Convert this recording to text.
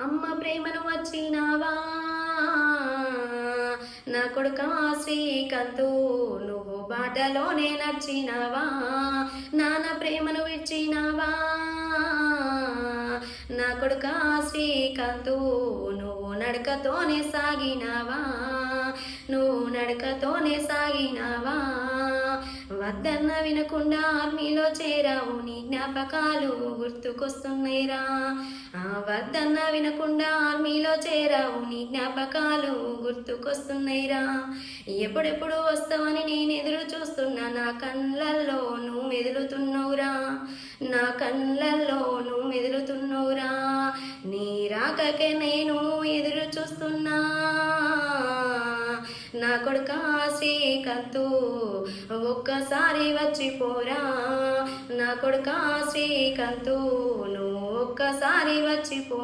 అమ్మ ప్రేమను వచ్చినావా నా కొడుకా శ్రీకాంతు, నువ్వు బాటలోనే నచ్చినావా, నాన్న ప్రేమను విడిచినావా నా కొడుకా శ్రీకాంతు, నువ్వు నడకతోనే సాగినావా, నువ్వు నడకతోనే సాగినావా. వద్దన్న వినకుండా ఆర్మీలో చేరావు, నీ జ్ఞాపకాలు గుర్తుకొస్తున్నాయిరా. వద్దన్న వినకుండా ఆర్మీలో చేరావు, నీ జ్ఞాపకాలు గుర్తుకొస్తున్నాయిరా. ఎప్పుడెప్పుడు వస్తావని నేను ఎదురు చూస్తున్నా, నా కళ్ళల్లో నువ్వు మెదులుతున్నావురా, నా కళ్ళల్లో నువ్వు మెదులుతున్నావురా. నీ రాకకే నేను ఎదురు చూస్తున్నా నా కొడుకా శ్రీకాంతు, ఒక్కసారి వచ్చిపోరా నా కొడుకా శ్రీకాంతు, నువ్వు ఒక్కసారి వచ్చిపో.